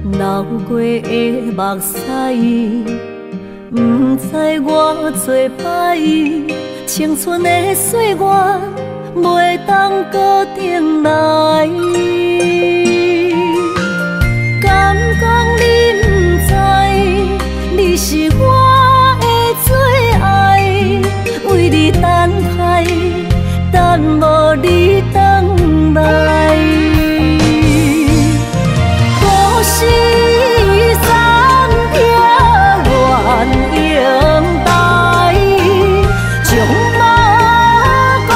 流过的目屎，不知我做摆，青春的岁月袂当搁重来。敢讲你不知，你是我的最爱，为你等待，等无你回来。故事三条原应带，将马辜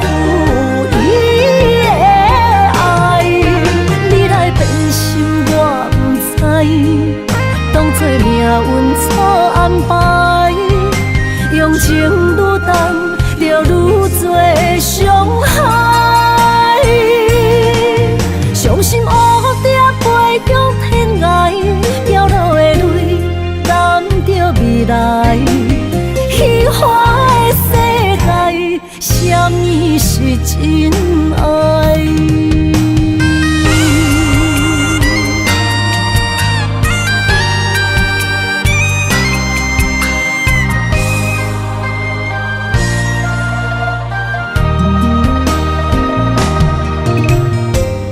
负伊的爱。你来变心我不知，当作命运错安排，用情愈重，就愈多伤害。伤心乌蝶飞向天涯，掉落的泪染着未来。虚华的世界，什么是真爱？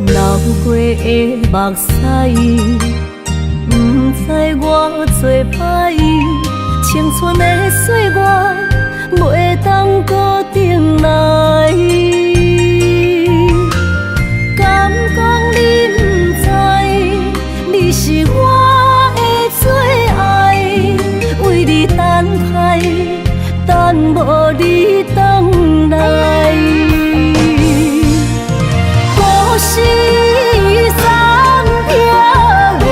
流过的目屎，不知我做摆，青春的岁月袂当搁重来。敢讲你不知，你是我的最爱，为你等待，等无你回来。故事三条原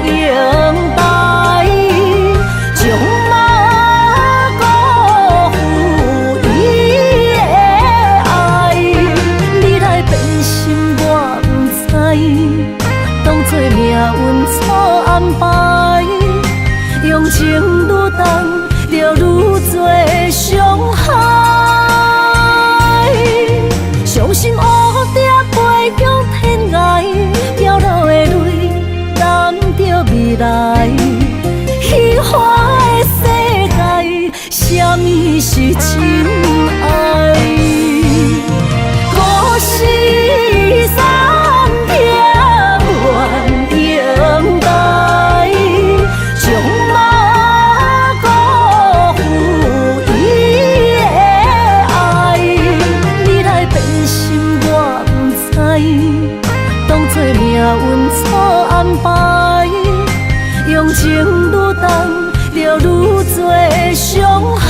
应带，将马辜负伊的爱。你来变心我不知，当作命运错安排，用情愈重，就愈多伤害。伤心乌蝶飞向天涯，掉落的泪染着未来。虚华的世界，什么是真爱？故事三条原应带，将马辜负伊的爱。你来变心我不知，当作命运错安排，用情愈重，就愈多伤害。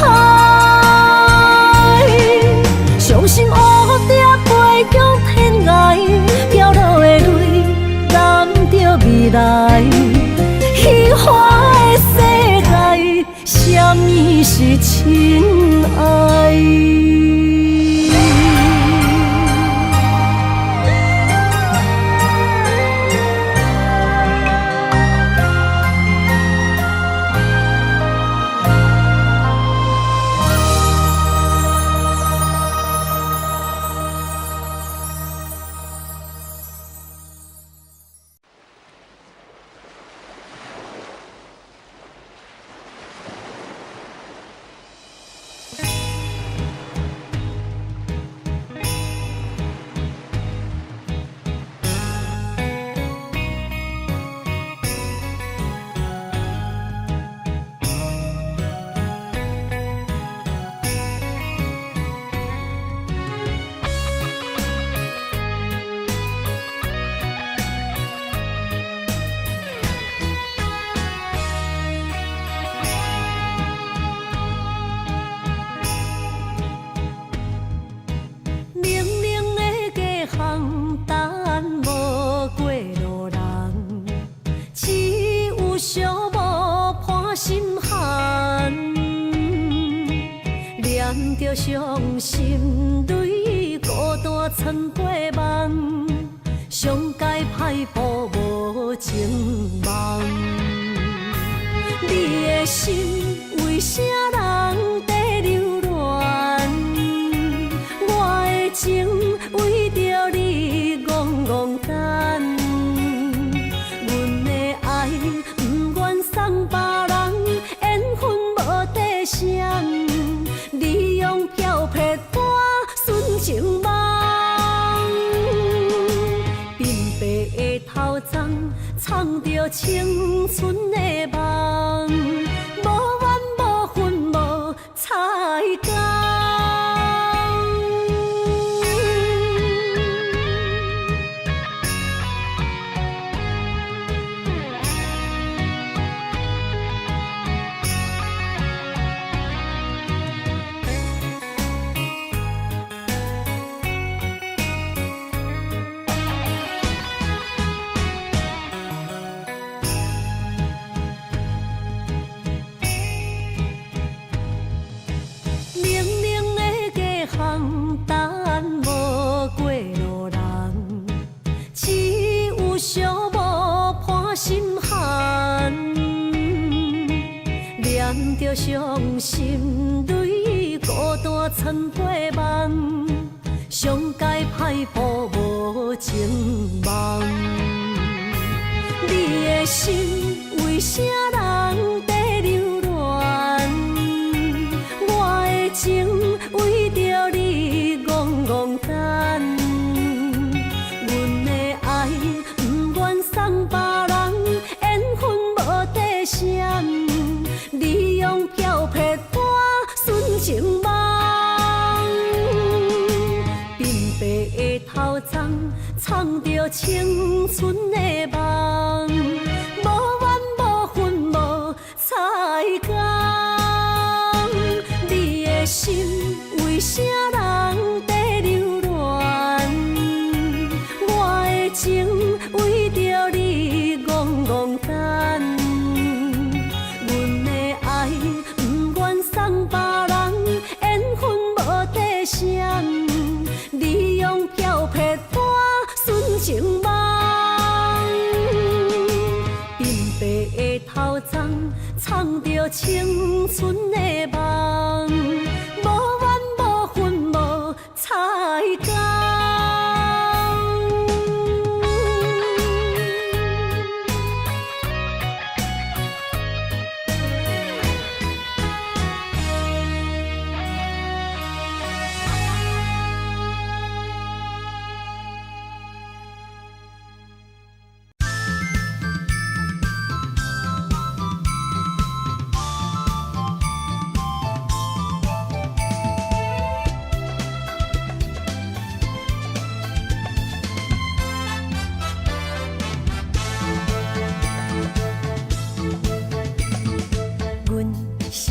伤心乌蝶飞向天涯，掉落的泪染着未来。虚华的世界，什么是真爱？着伤心泪，孤单藏过梦，上界歹步无情梦。你的心为啥人在流乱？我的情为着你戆戆等，阮藏着青春的梦，无怨无恨无彩工。等无过路人，只有寂寞伴心寒。念着伤心泪，孤单藏过梦，上界歹步无情梦。你的心为啥人在流乱？我的情为着你戆戆等，阮的爱不愿送别人，缘分无底线，你用漂泊带纯情梦。鬓白的头鬃藏着青春的梦，无怨无恨无彩工。你的心为啥人在流乱？我的情为着你戆戆等，阮的爱不愿送别人，缘分无底线，你用漂泊带纯情梦。鬓白的头鬃藏着青春的梦，无怨无恨无彩工。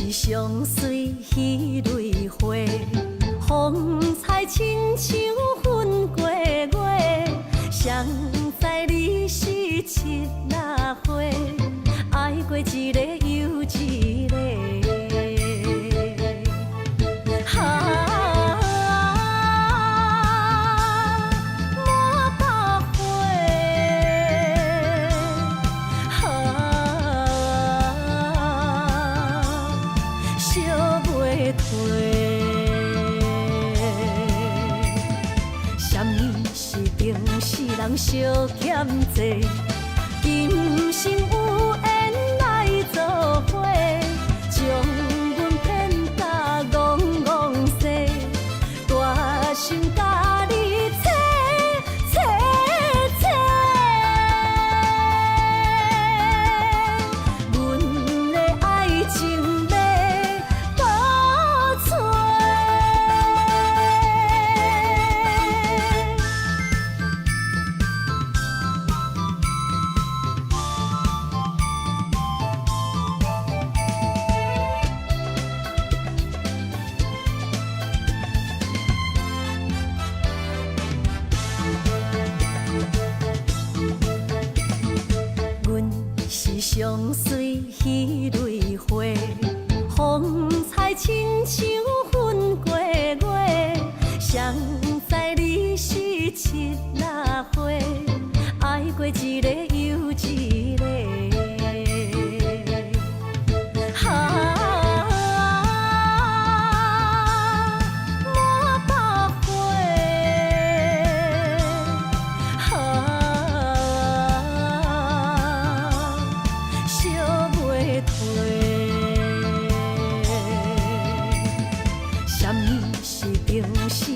相随彼蕊花，风采亲像云过月。谁知你是七那花，爱过一个又一个。人相欠债，今生有缘来作伙，将阮骗甲戆戆世，大心甲你切切切，阮的爱情要倒找。相随彼蕊花，风采亲像云过月。谁知你是七那花，爱过一个又一个。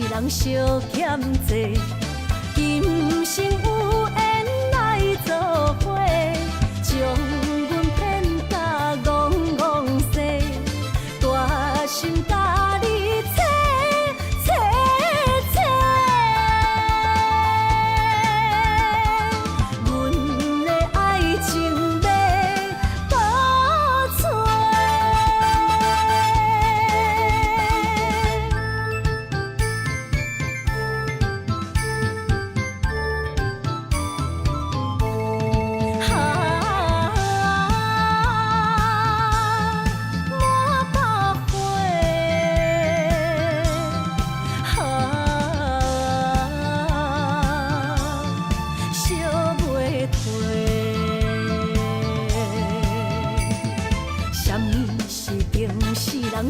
人相欠债，今生有缘来作伙，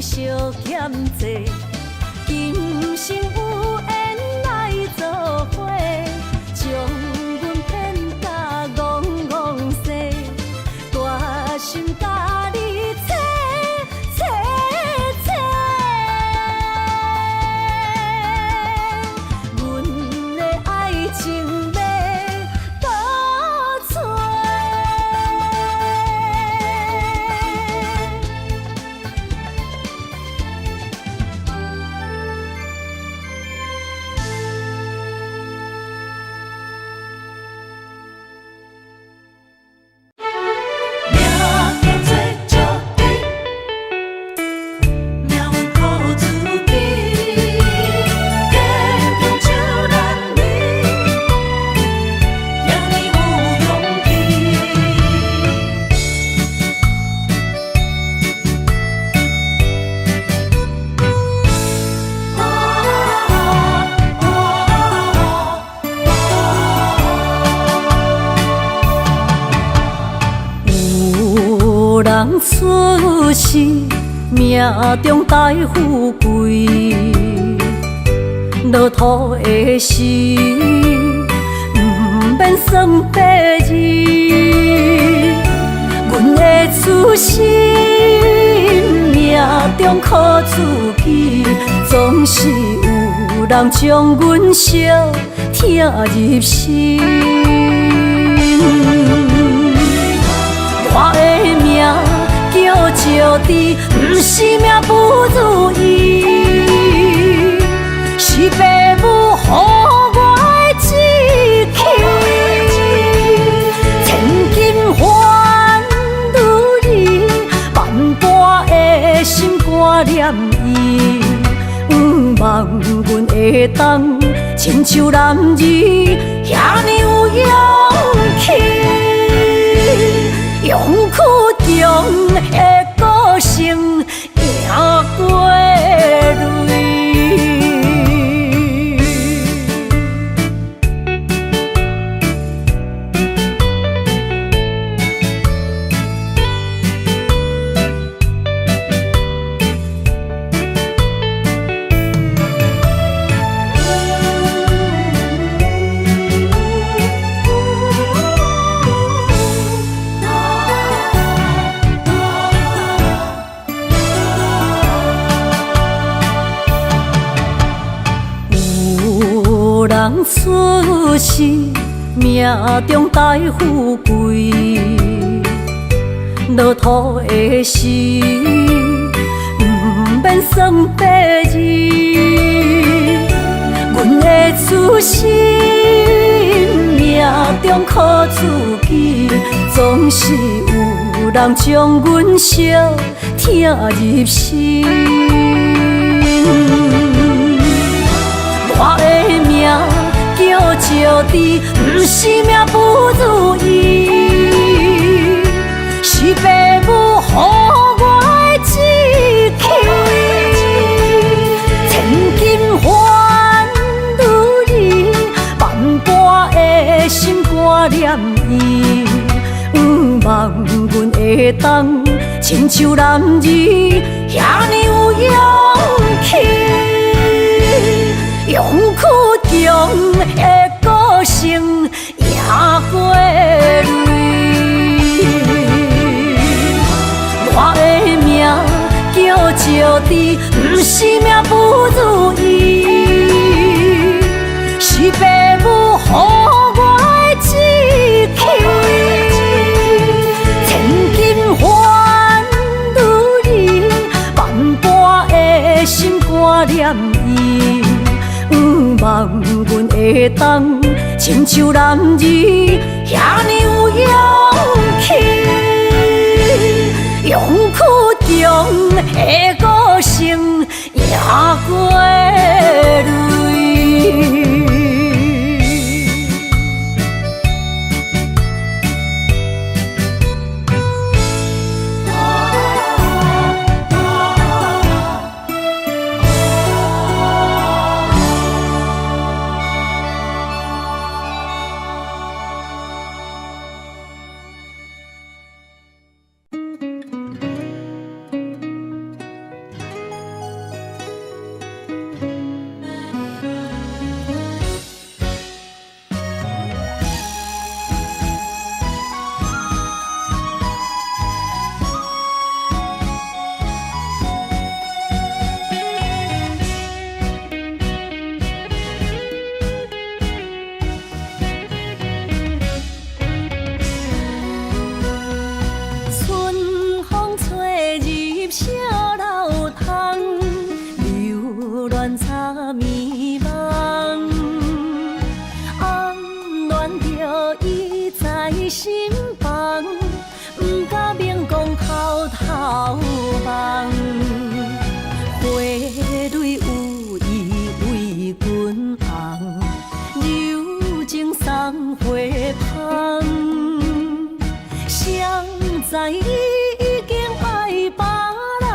惜欠债，今生有缘来做伙，将阮骗甲戆戆西，大心甲你切切切，阮的爱情要倒找。人出世，命中带富贵，落土的时，不免算白字。阮的出身，命中苦自己，总是有人将阮惜疼入心。我的命叫石滴，不是命不如意，是父母予我的志气。千金换如意，万般的心肝念伊，望阮会当亲像男儿遐尼有勇气。用苦中的个性赢过泪。人出世，命中带富贵，落土的时，不免算白字。阮的出身，命中苦自己，总是有人将阮惜疼入心。我的命叫石滴，不是命不如意，是父母予我的志气。千金换如意，万般的心肝念伊，望阮会当亲像男儿遐尼有勇气。用苦中的个性赢过泪。我的命叫石滴，不是命不如意，是父母予我的志气。千金换如意，万般的心肝念伊。望阮会当亲像男儿遐尼有勇气，用苦中的个性赢过泪。知伊已经爱别人，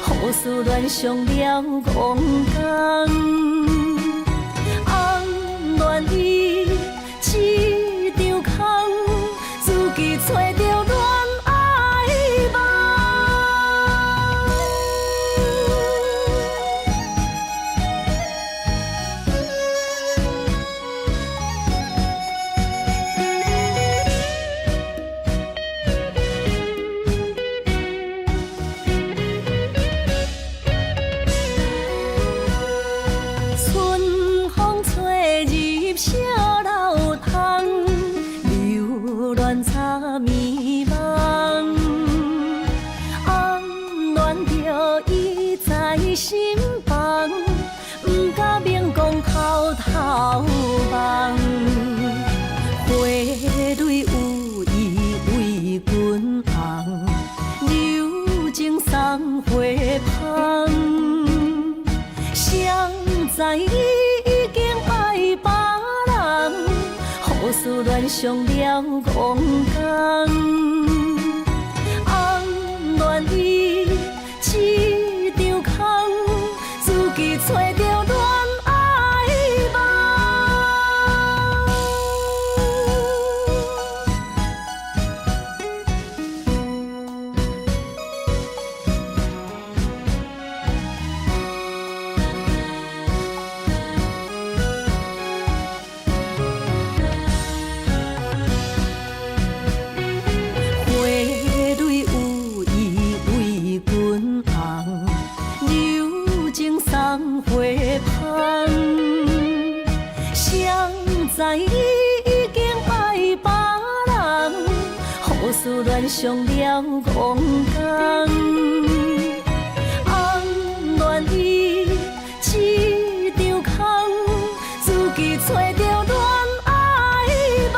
互思恋上了戆工。红恋伊一场空，自己找着恋爱梦。春风吹入小楼窗，流恋插迷梦。红恋着伊在心房，不敢明讲偷偷望。花蕊有意为君红，柔情送花香。谁知伊已经爱别人，互思恋上了戆工。红恋伊一场空，自己找着恋爱梦。花蕊有意为君红，柔情送花香。谁知伊已经爱别人，互思恋上了戆工。红恋伊一场空，自己找着恋爱梦。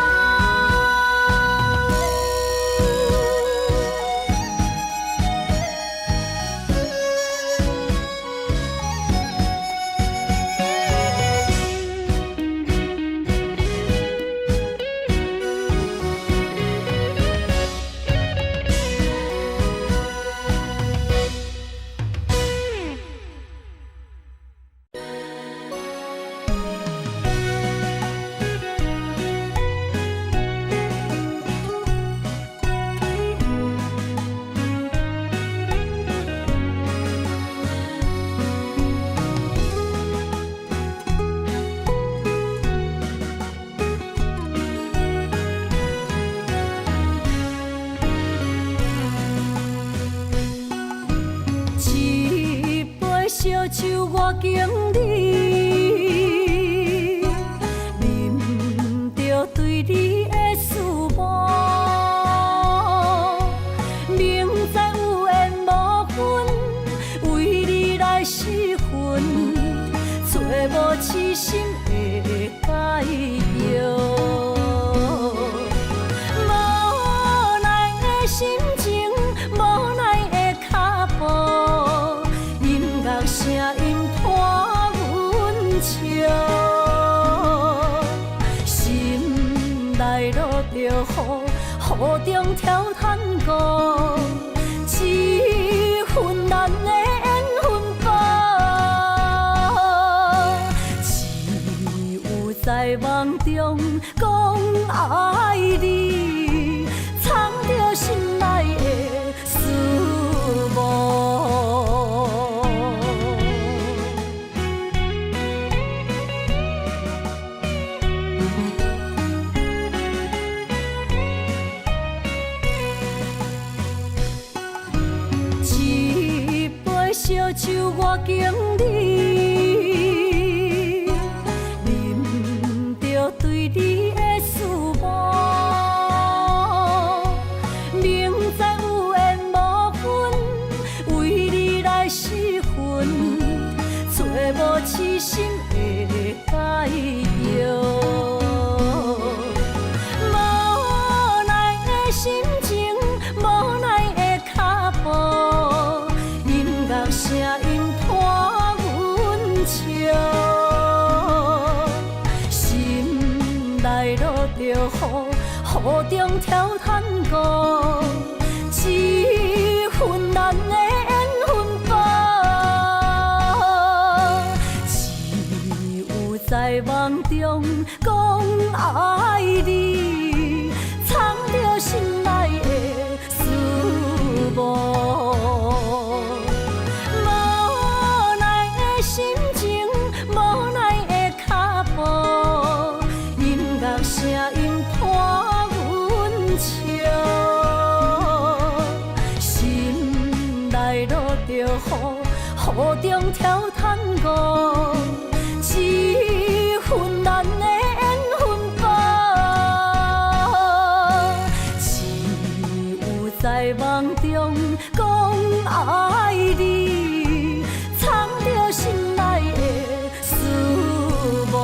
一杯烧酒我敬你，啉着对你的思慕，明知有缘无分，为你来失魂，找无痴心的解药。无奈的心情，无奈的脚步，音乐声音伴阮笑，心内落着雨，雨中跳探戈，一份难的缘分报，只有在梦中讲爱你，藏着心内的思慕。一杯烧酒我敬你，啉着对你的思慕，明知有缘无分，为你来失魂，找无痴心的解药。无奈的心情，无奈的脚步，音乐声音伴阮笑，心内落着雨，雨中跳探戈，路中挑探过，一份咱的缘分吧，只有在梦中讲爱你，藏着心内的思慕。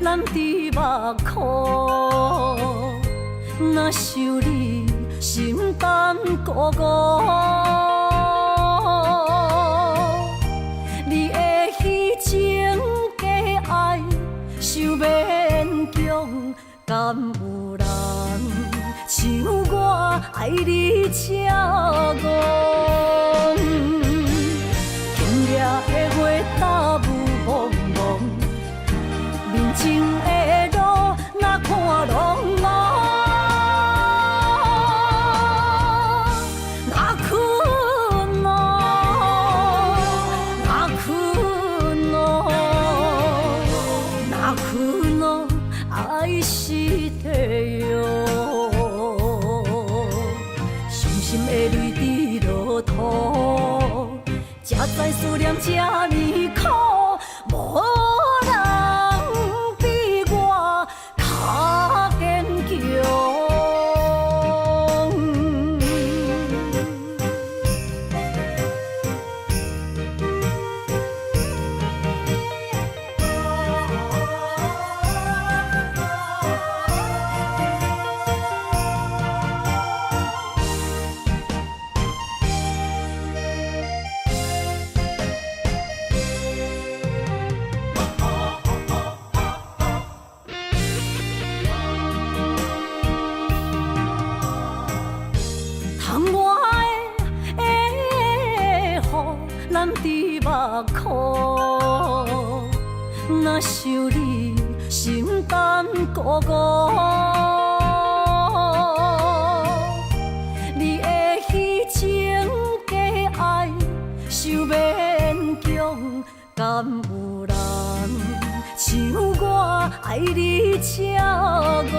咱伫目眶，若想你心胆孤孤，你的虚情假爱想勉强，敢有人像我爱你这戆？今夜的月打雾蒙蒙。面前的路，哪看拢无，哪困哦，哪困哦，哪困哦，爱是地哟，伤心的泪滴落土，才知思念这呢苦，无。咱伫目眶，若想你心胆孤孤，你的虚情假爱想勉强，敢有人像我爱你这戆？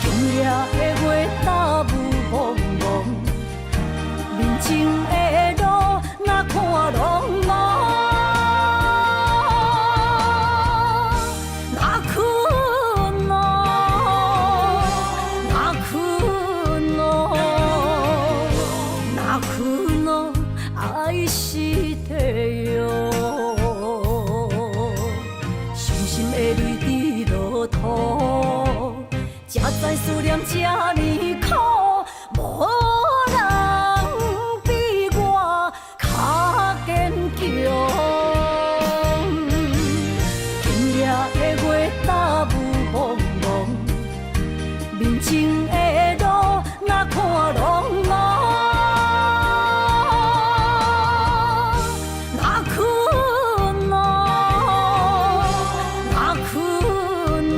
今夜的月打雾蒙蒙。面前的路，哪看拢无，哪困哦，哪困哦，哪困哦，爱是地哟，伤心的泪滴落土，才知思念这呢苦，无。今夜的月打雾蒙蒙，面前的路哪看拢无，哪困哦，哪困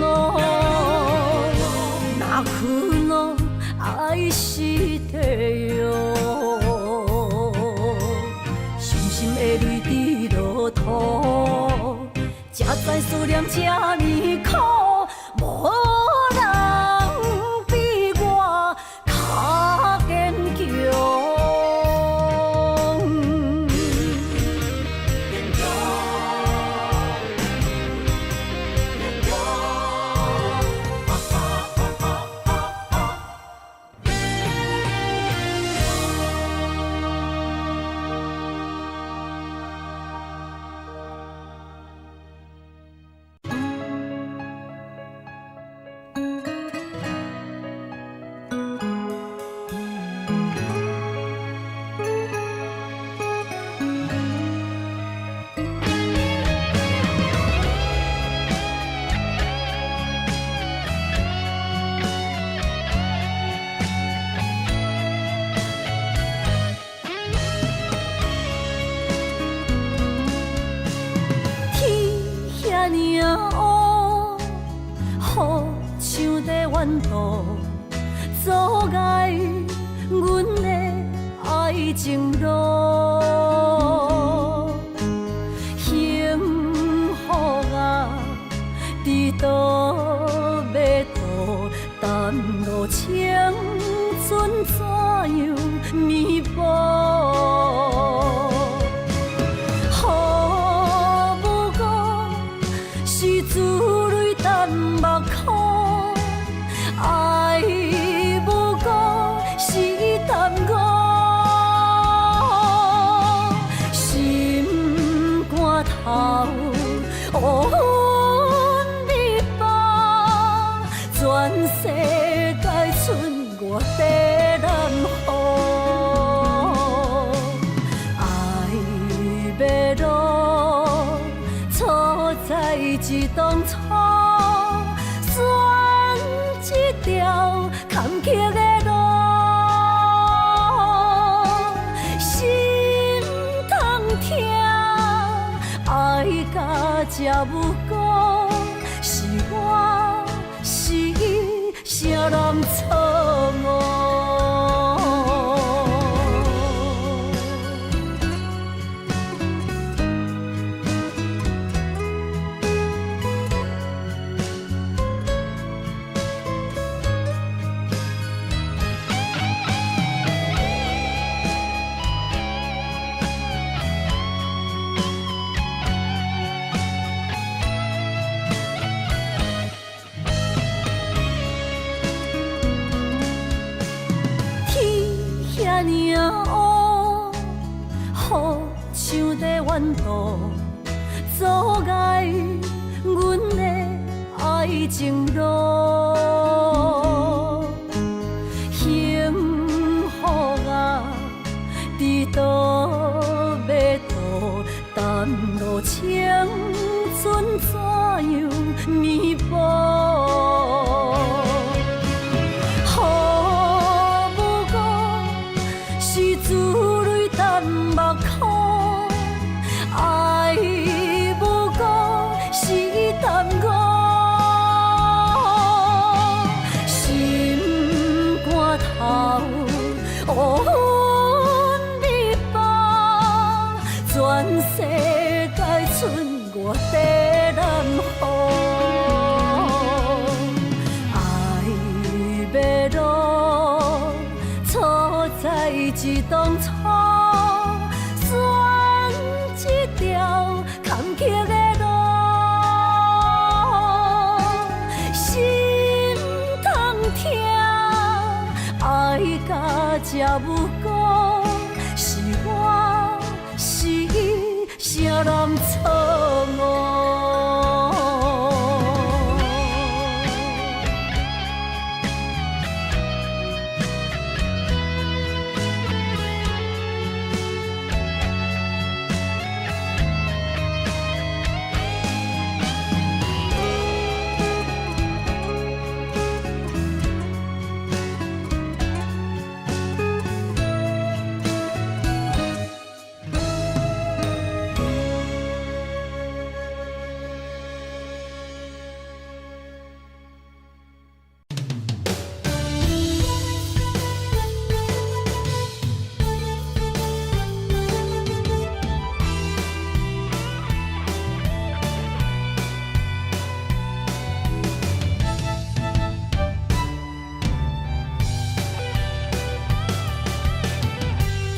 哦，哪困哦，爱是地哟。的泪滴落土，才知思念这呢苦，无人比我较坚强。像在远途阻碍阮的爱情路，幸福啊，伫倒要渡？但路青春怎样弥补？雨无过是珠泪等目眶，爱无过是淡我，心肝头乌云密布，全世界剩我在南方。爱要路，错在一当初，选一条坎坷的路，心痛痛，爱到这无辜，是我是伊，谁人错误？遐尔乌，雨像在远途，阻碍阮的爱情路。幸福啊，伫倒要渡？但路青春怎样弥补？珠泪等目眶，爱无过是淡我，心肝头乌云密布，全世界剩我在南方。爱要路，错在一当初，选一条坎坷的路，心痛痛，爱到这无辜，是我是伊，谁人错误？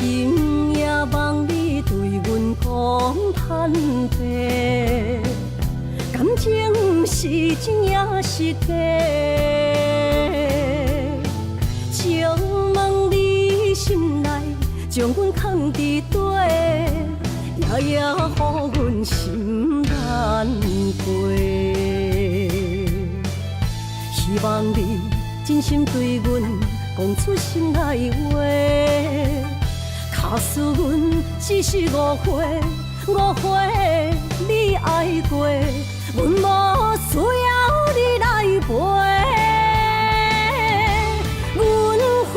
今夜望你对阮讲坦白，感情是真也是假？请问你心内将阮藏伫底，夜夜予阮心难过。希望你真心对阮讲出心内话。假使阮只是误会，你爱过，阮无需要你来陪。阮付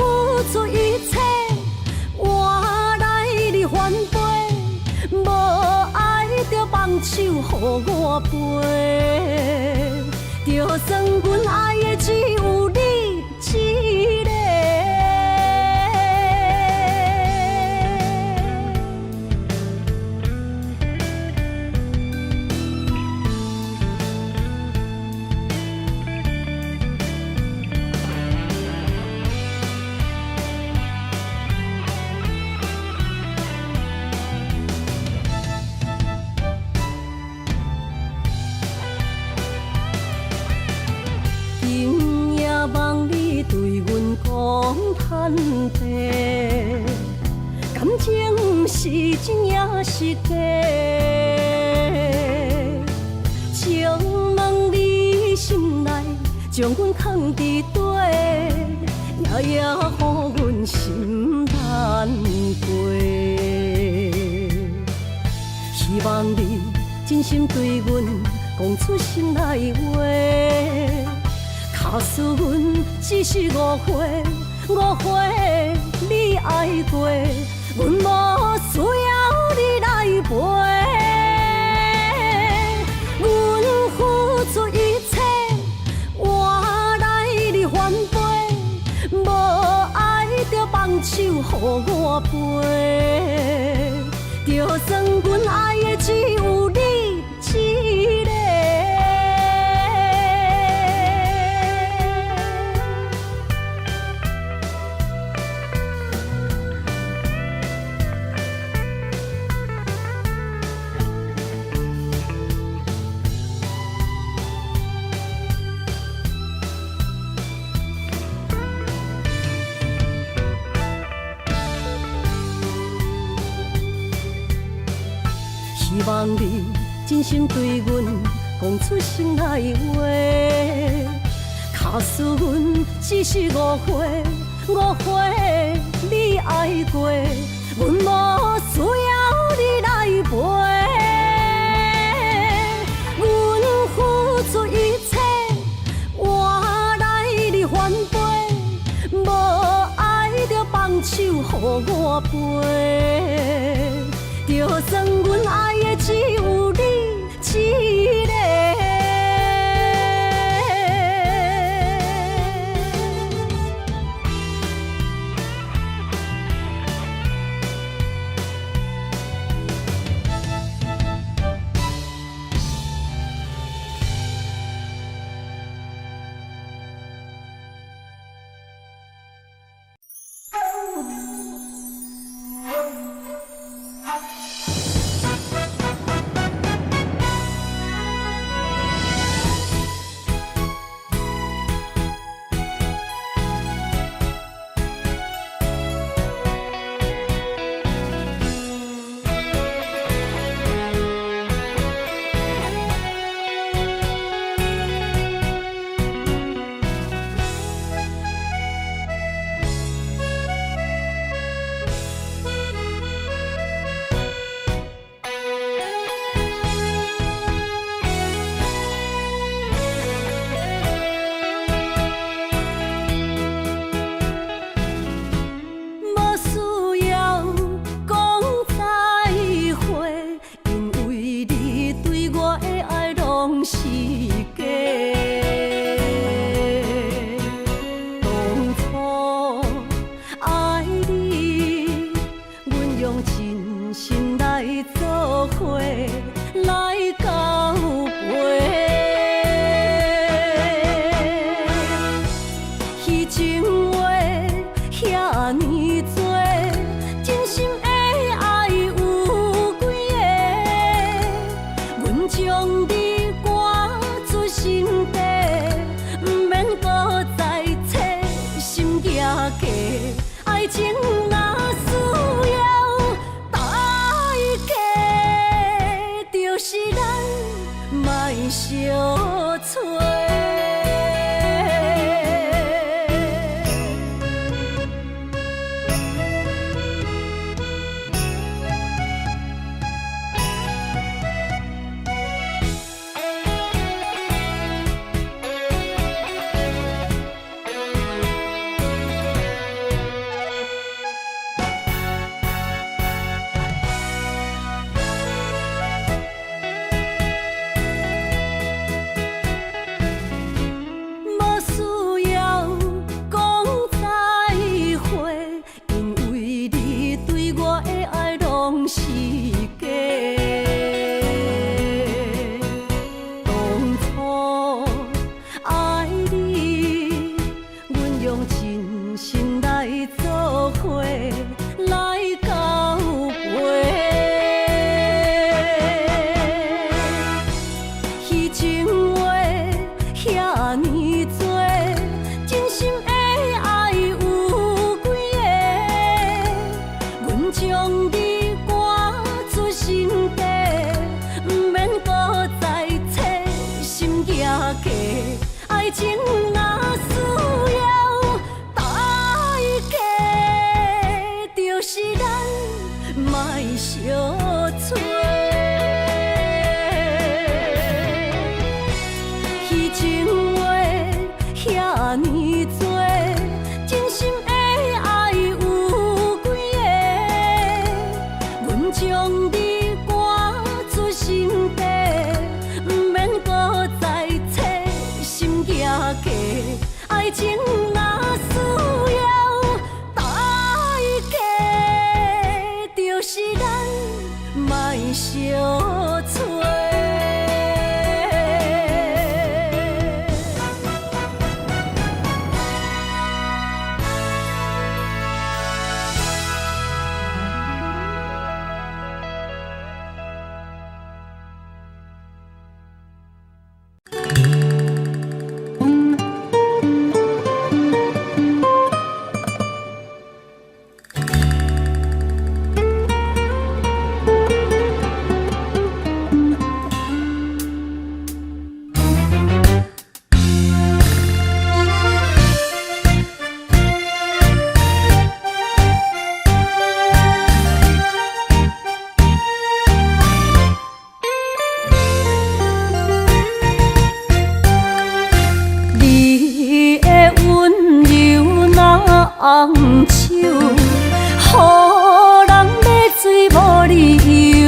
出一切，换来你反背，无爱就放手予我飞，就算阮爱的坦白，感情是真也是假？请问你心内将阮藏伫底，夜夜予阮心难过。希望你真心对阮讲出心内话，假使阮只是误会，误会你爱过，阮无需要你来陪。阮付出一切，换来你反背，无爱就放手予我飞。就算阮爱的只有你一个。希望你真心对阮讲出心内话，假使阮只是误会，误会你爱过，阮无需要你来陪。阮付出一切，换来你反背，无爱就放手予我飞。就算阮爱的只有你一个。爱情若需要代价，就是咱莫相找。偌尼多，真心的爱有几个？阮将你赶出心底，不免搁再找心惊价。爱情若需要代价，就是咱莫相找。红手，予人买水无理由。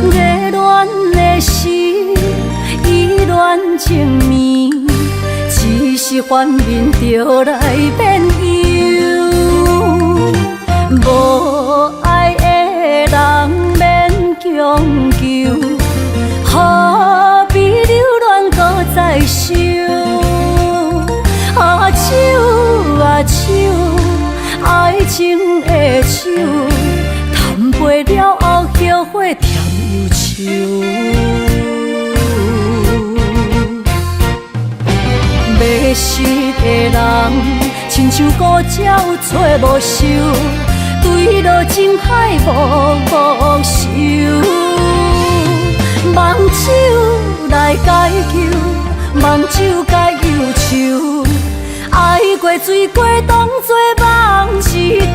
热恋的时，依恋情绵，只是反面就来变忧。无爱的人免强求，何必留恋搁再想？手啊手，爱情的手，谈袂了后后悔甜忧愁。迷失的人，亲像孤鸟找无收，坠落情海无收。望手来解救，望手解忧愁。爱过水过，当作梦一场。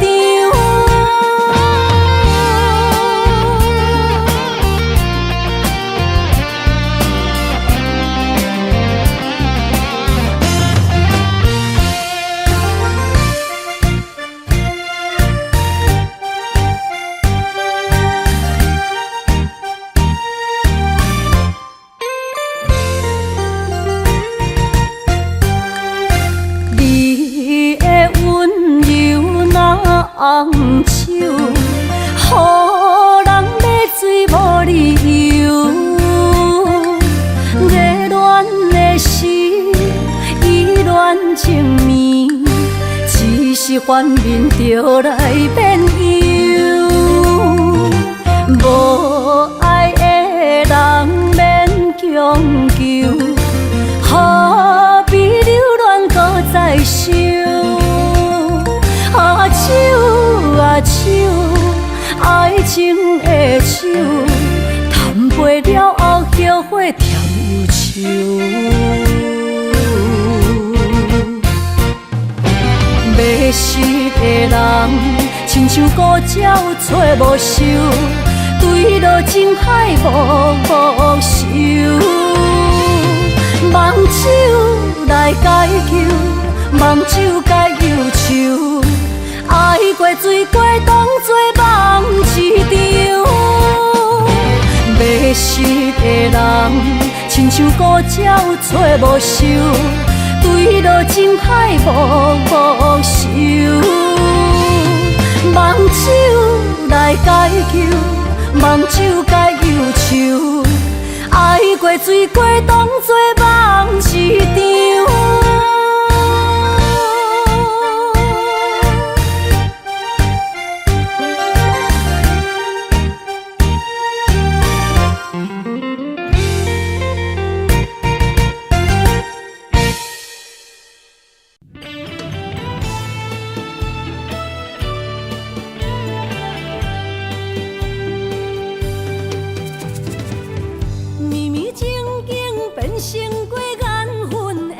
红手，予人买水无理由。热恋的时，依恋情绵，只是反面就来变忧。无爱的人免强求，何必留恋搁再想？手啊手，爱情的手，谈袂了后后悔甜忧愁。迷失的人，亲像孤鸟找无收，坠落情海无收。望手来解救，望手解忧愁。爱过水过，当作梦一场。迷失的人，亲像孤鸟找无收，坠落情海无收。望手来解救，望手解忧愁。爱过水过，当作梦一场。绵绵情景变成过缘分的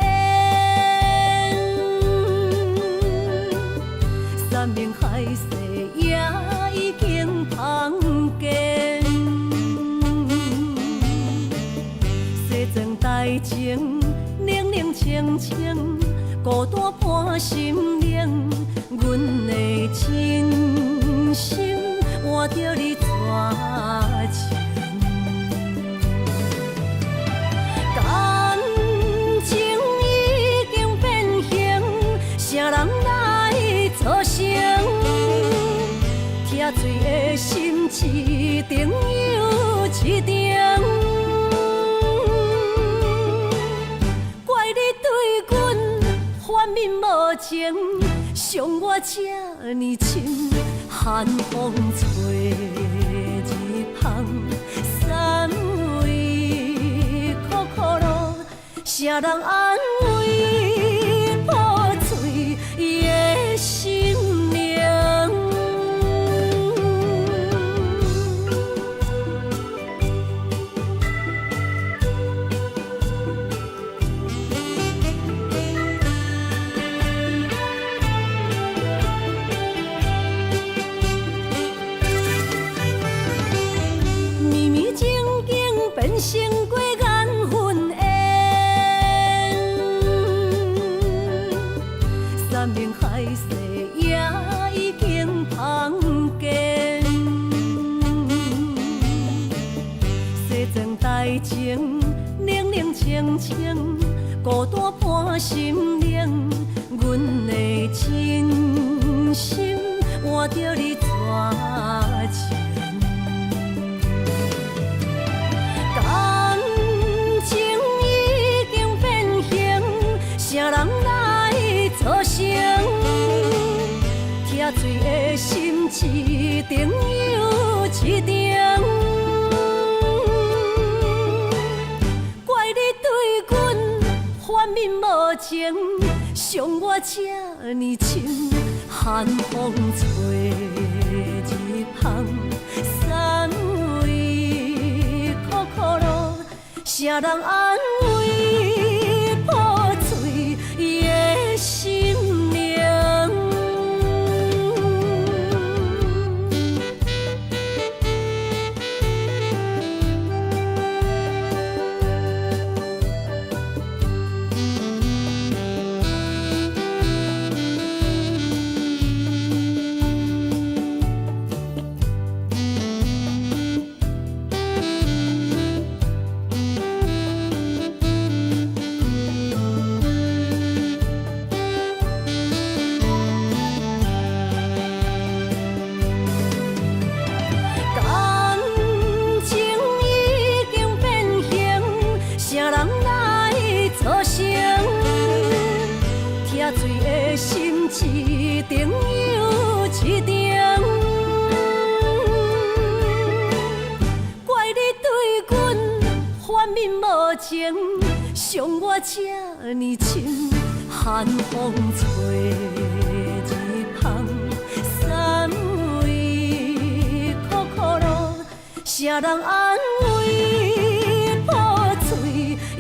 清清，孤单伴心灵。阮的真心换着你绝情，感情已经变形，啥人来作成？疼水的心一定又一定。反面无情，伤我这呢深，寒风吹日芳，三位苦苦路，啥人安慰破碎的心灵？成过缘分缘，山盟海誓也已经芳见。西装大情，冷冷清清，孤单伴心灵。阮的真心换着你绝情。啥人来作成？疼水的心一定又一定。怪你对阮反面无情，伤我这呢深，寒风吹日芳，三位苦苦路，啥人安慰？心灵，醉的心一定又一定。怪你对阮反面无情，伤我这呢深，寒风吹日芳，三位苦苦路，啥人安慰破碎的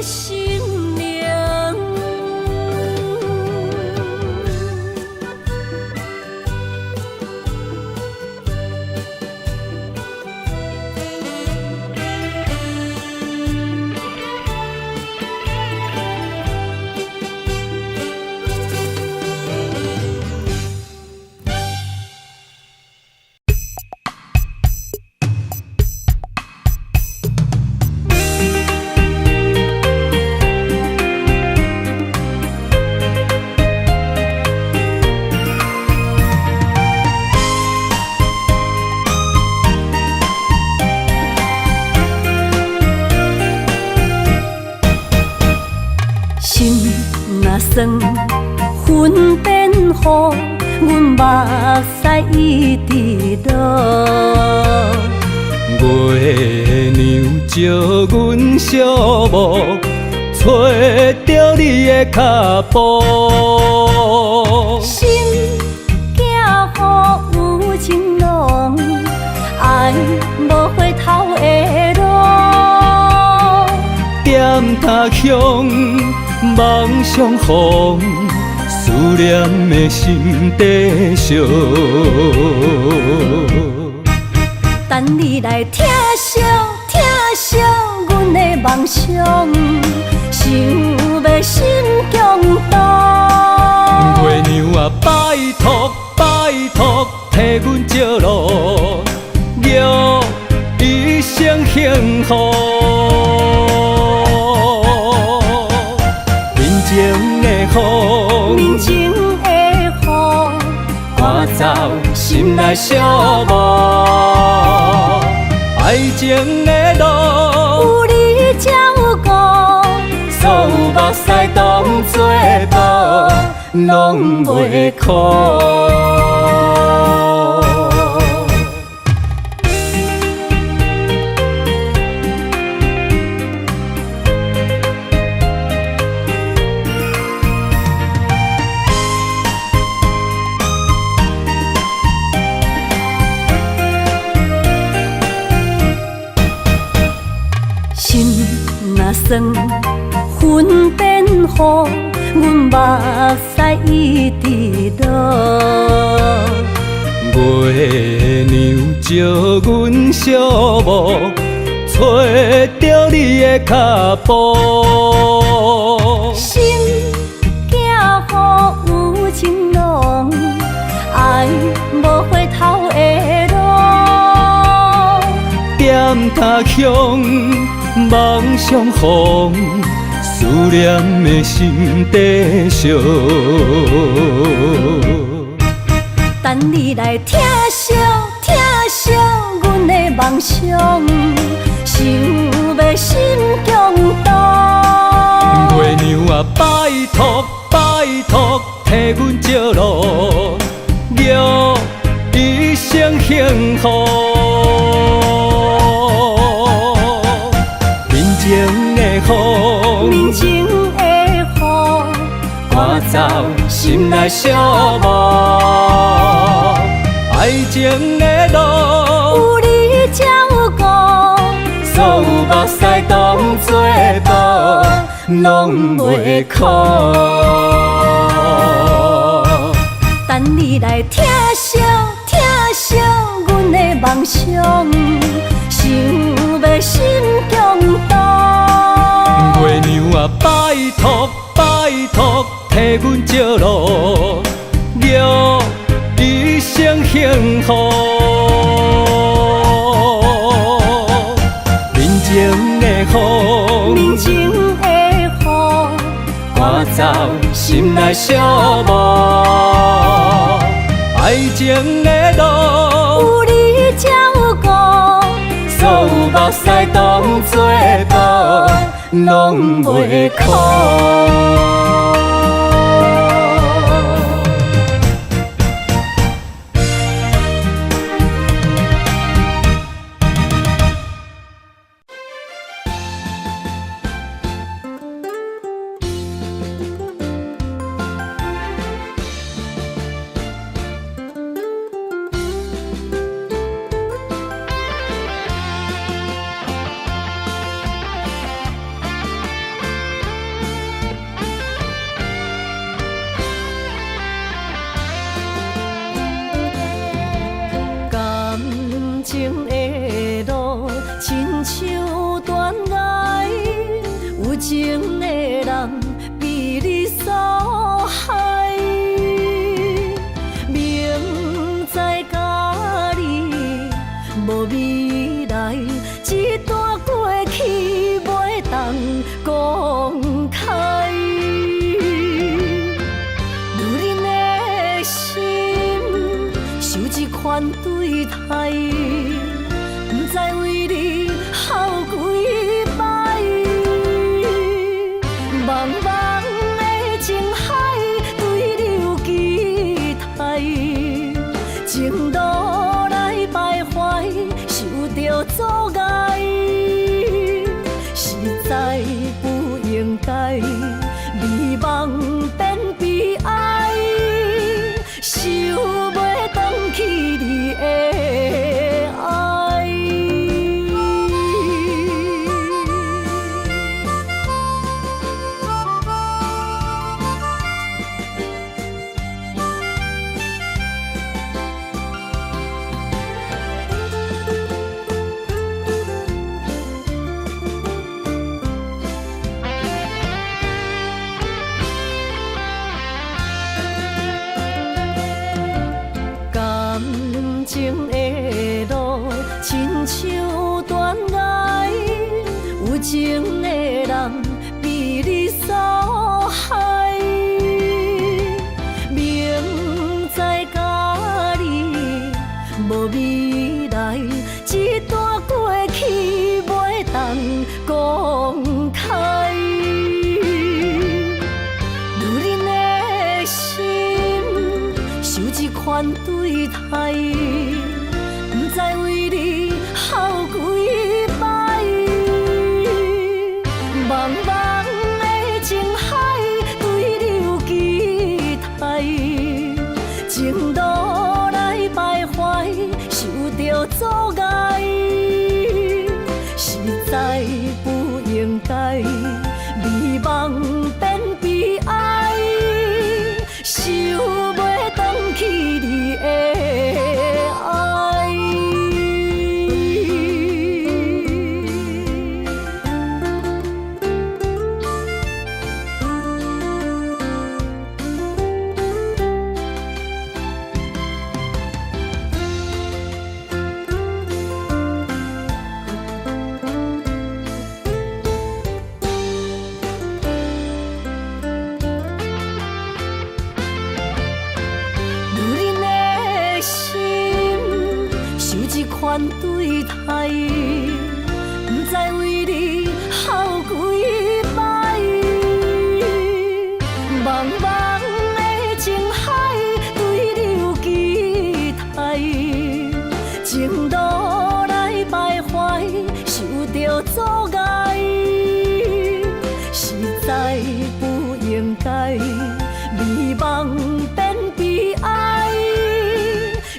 心灵？酸云变雨，阮目屎一直落。月娘照阮寂寞，找着你的脚步。心行雨有情浓，爱无回头的路。点他乡。梦相逢，思念的心底烧。等你来疼惜，疼惜阮的梦想，想要心强大。月娘啊，拜托拜托，替阮借路，祝一生幸福。人情的雨，人情的雨，赶走心内寂寞。爱情的路，有你才有我，所有目屎当作宝，拢袂苦。心若酸，云变雨，阮目屎一直落。月娘照阮寂寞，找着你的脚步。心行雨有情浓，爱无回头的路。点他乡，梦相逢，思念的心底烧。等你来疼惜疼惜阮的梦想，想要心强大。月娘啊，拜托拜托，替阮借路，祝一生幸福。人情的雨，人情的雨，赶走心内寂寞。爱情的路，有你才有我，所有目屎当作宝，拢袂苦。等你来疼惜疼惜阮的梦想，想要心强大。月娘啊，拜托拜托，替阮借路，祝一生幸福。人情的雨，人情的雨，赶走心内寂寞。爱情的路，有你才有我，所有目屎当作宝，拢袂苦。情的路，亲像断崖，有情的人被你扫害。明知甲你无未来，一段过去袂当公开。如恁的心受这款对待，不知为你哭几摆。茫茫的情海，对你有期待，情路来徘徊，受着阻碍，实在不应该，美梦变悲哀，想袂返去你的爱。款对待，不知为你哭几摆。茫茫的情海，对你有期待，情路来徘徊，受着阻碍，实在不应该，美梦变悲哀，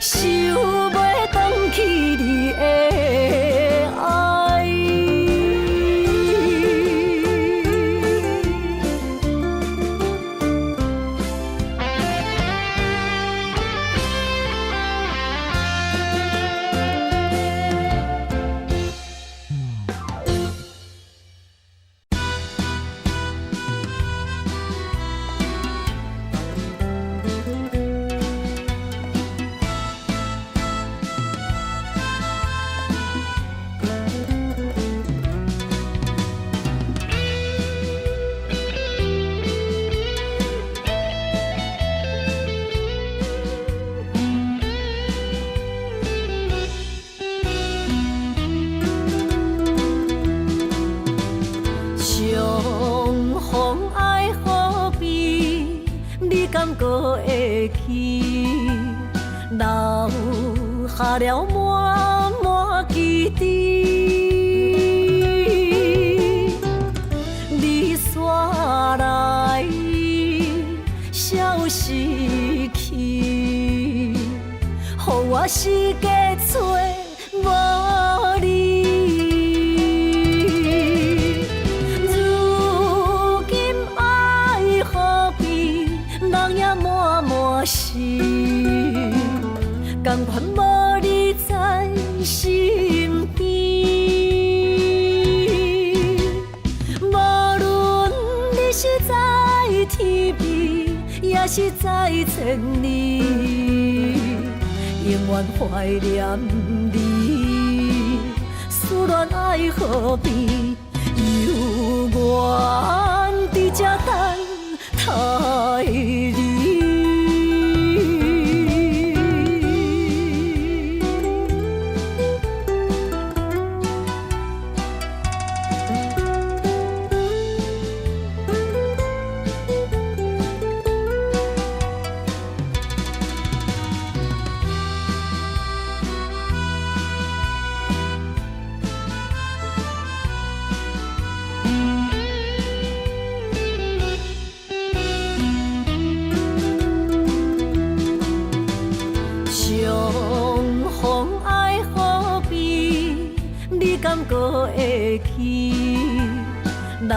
想袂返去你的爱。敢搁会记，留下了满满记忆。你煞来消失去，予我世界找无你。如今爱何必？人也满满是，甘愿无你在身边。无论你是在天边，也是在千里，永远怀念你。思念爱何必？犹原伫这等待你。敢搁会记，留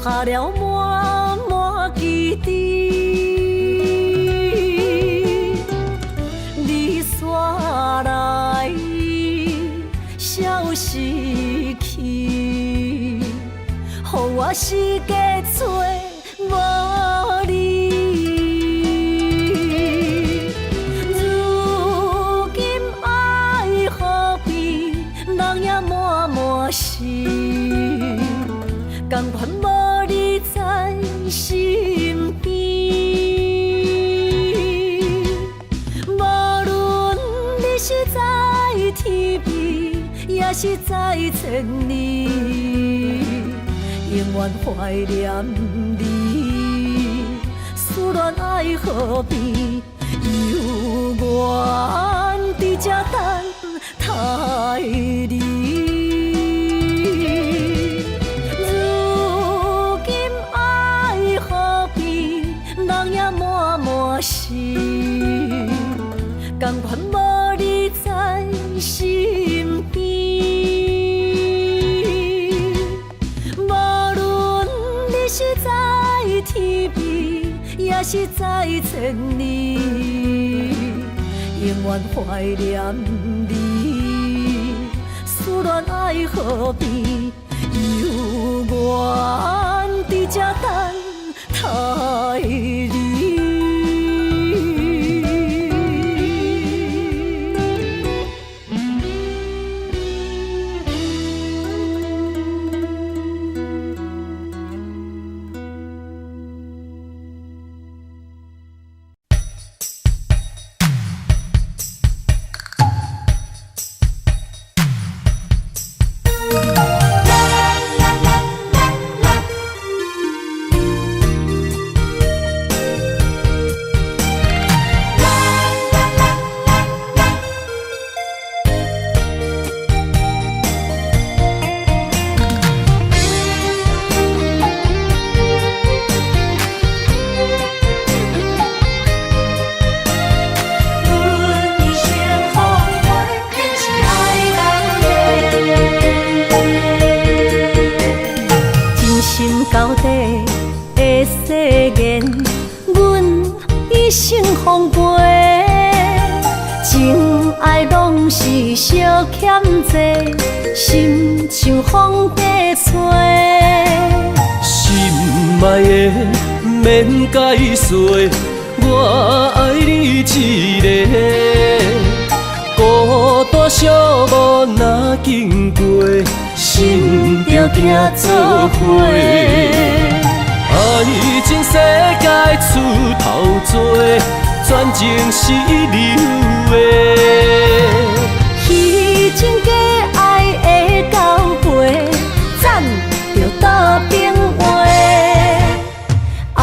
下了满满记忆。你煞来消失去，予我世界找无你。如身边。无论你是在天边，也是在千里，永远怀念你。思恋爱何必？犹原伫这等待你。如今爱何必？人也满满是，甘愿无你在身边。无论你是在天边，也是在千里，永远怀念你。思恋爱何必？犹原伫这等待你。到底的誓言，阮一生奉陪。情爱拢是小欠债，心像风在吹。心爱的免解释，我爱你一个。孤单寂寞若经过，心着行做伙。爱情世界出头多，全情是流的。虚情假爱的交陪，赞着倒变话。爱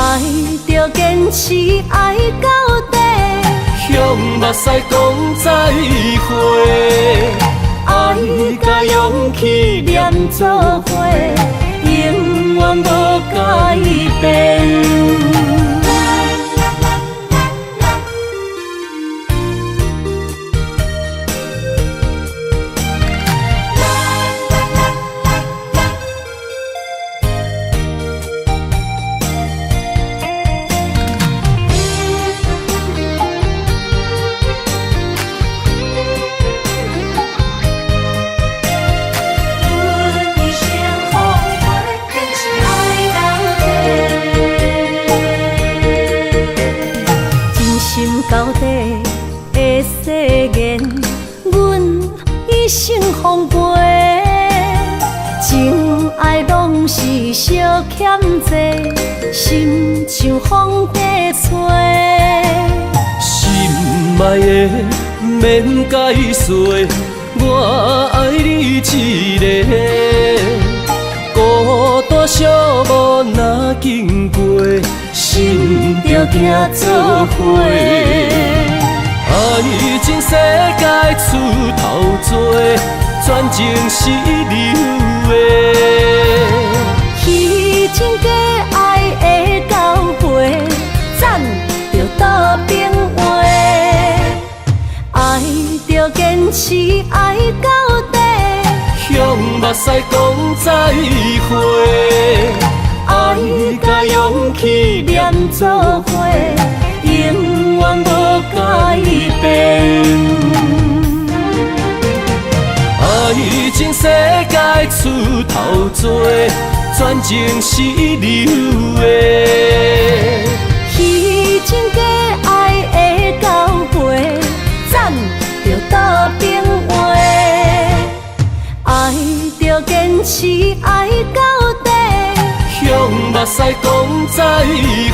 着坚持，爱到底。向目屎讲再会，爱甲勇气念做伙，永远无改变。到底的誓言，阮一生奉陪。情爱拢是小欠债，心像风在吹。心爱的免解释，我爱你一个。孤单寂寞若经过，心着行做伙。爱情世界出头多，全情是流的。虚情假爱的交陪，赞着倒变话。爱着坚持，爱到底。向目屎讲再会，爱甲勇气念做伙，永远无改变。爱情世界出头多，全情是流的。虚情假爱的交陪，赞着倒变话。爱着坚持，爱到底。向目屎讲再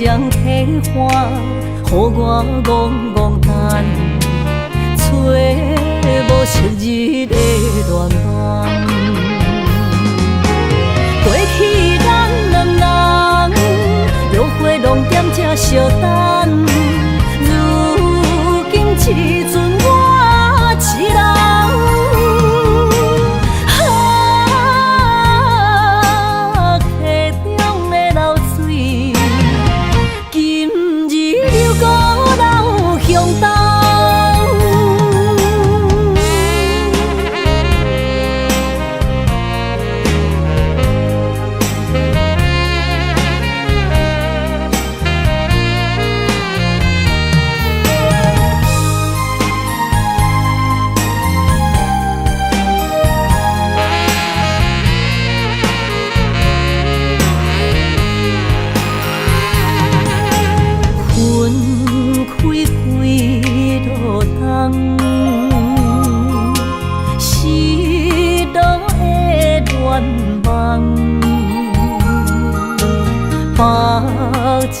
将体换，予我戆戆等，找无昔日的恋梦。过去咱两人，约会拢踮这相等，如今只剩我一人。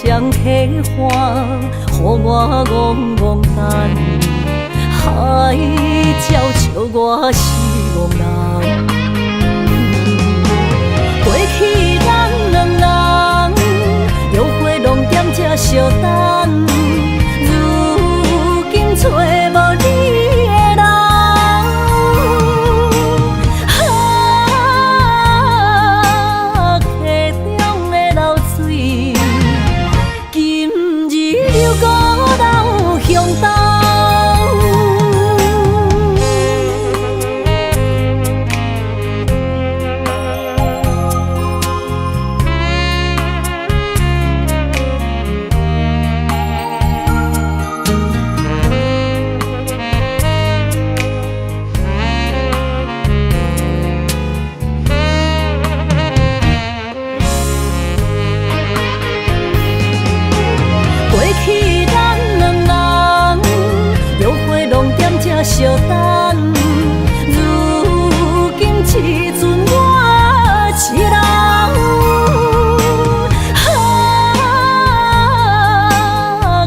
将体换，予我戆戆等，海鸟笑我是憨人。过去咱两人，约会拢踮这相等，如今找无你的人。相等，如今只剩我一人。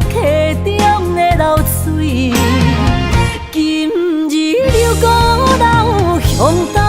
溪中的流水，今日流孤老向东。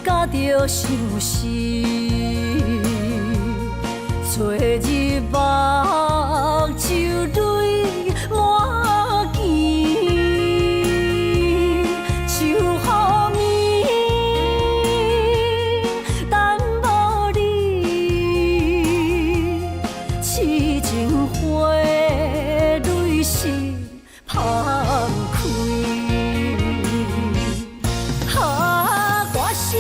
甲着相思，找日目就泪满肩，想予暝等无你，痴情花蕊是芳开。心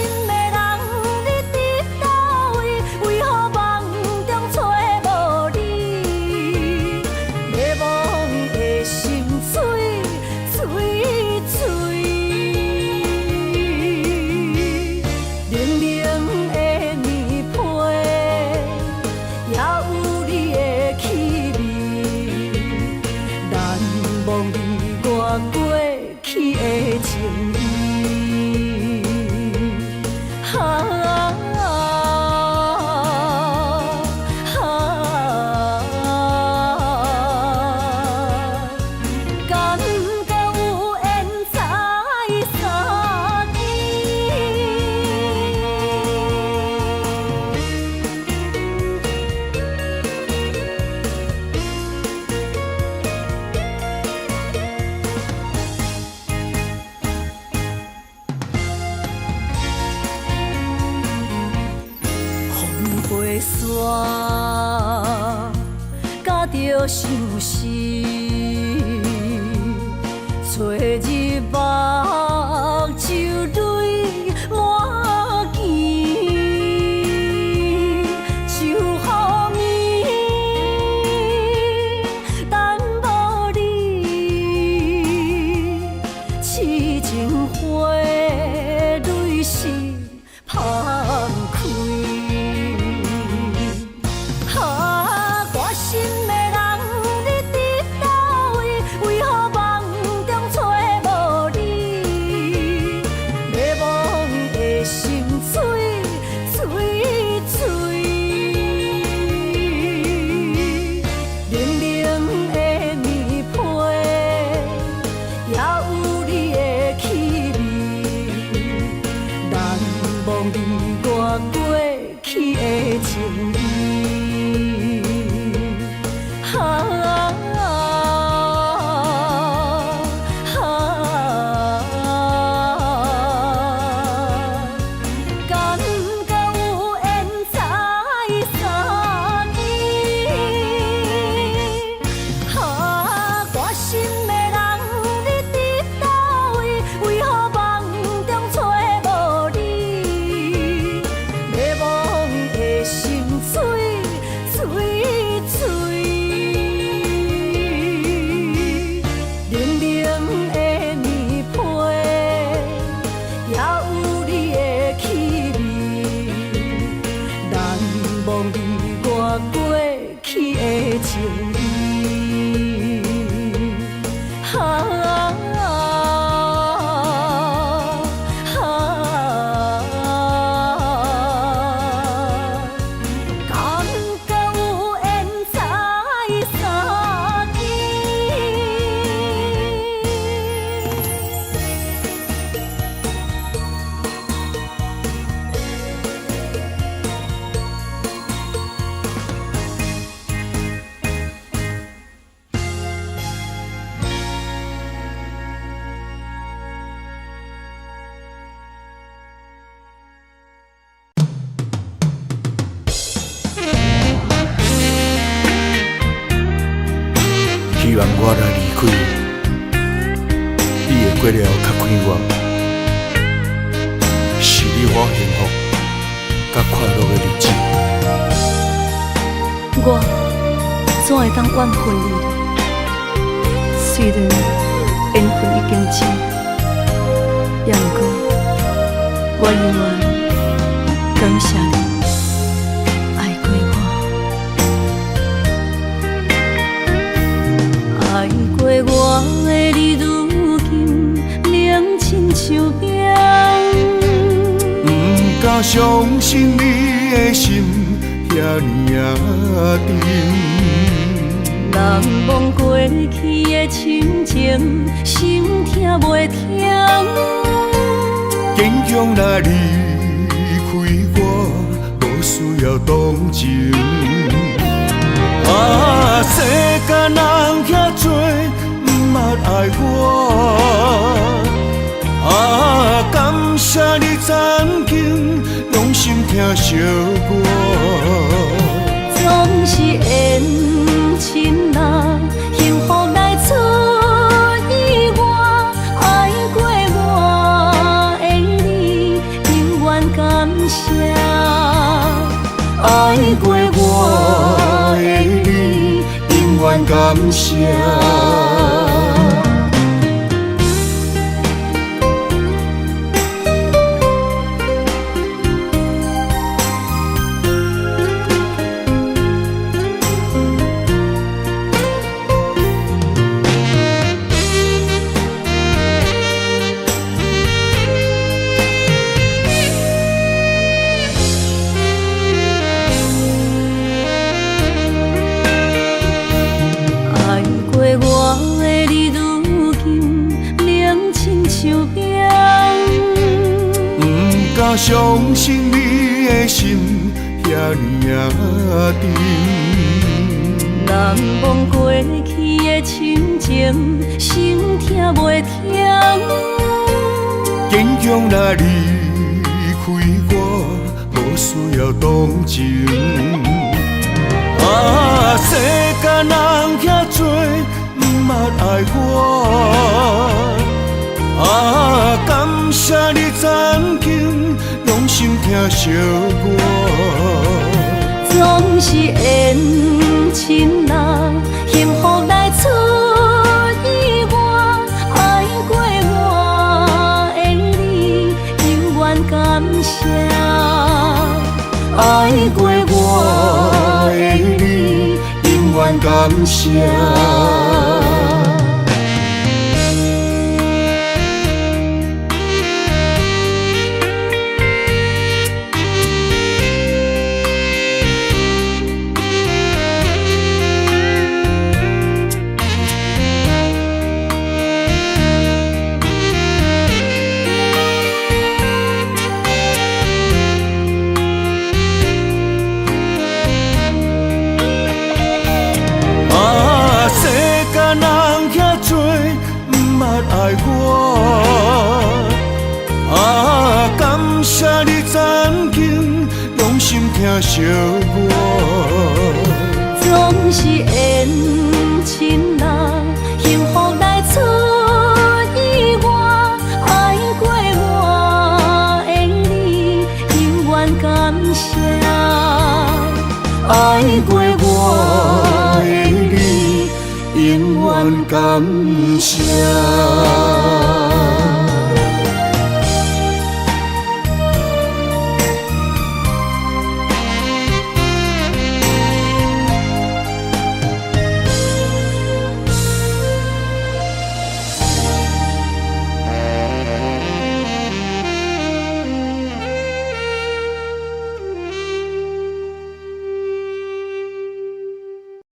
线，甲着相思，找日目就泪满肩，就好眠，等无你，痴情花蕊是芳开。我心的人，你伫倒位？为何梦中找无你？迷惘的心碎碎碎，冷冷的棉被，也有你的气味，难忘你我过去的情意。希望我若离开，你会过了较快活，是你我幸福甲快乐的日子。我怎会当怨恨你呢？虽然缘分已经尽，也毋过我永远感谢你爱过我，爱过我的你，如今冷亲像冰。不敢相信你的心遐尼啊沉，难忘过去的亲情，心痛袂停。坚强若离开我，无需要同情。啊，世间人遐多，毋捌爱我。啊，感谢你曾经用心听惜我。总是缘深啊，幸福来出意外。爱过我的你，永远感谢。爱过我的你，永远感谢。相信你的心遐尼啊沉，难忘过去的亲情，心痛袂停。坚强若离开我，无需要同情。世间人遐多，毋捌爱我。感谢你曾经用心听惜我。总是缘亲人，幸福来出意外。爱过我的你，永远感谢。爱过我的你，永远感谢。爱我，感谢你曾经用心听惜我。总是缘亲人，幸福来出意外。爱过我的你，永远感谢。爱过我的你，永远感谢。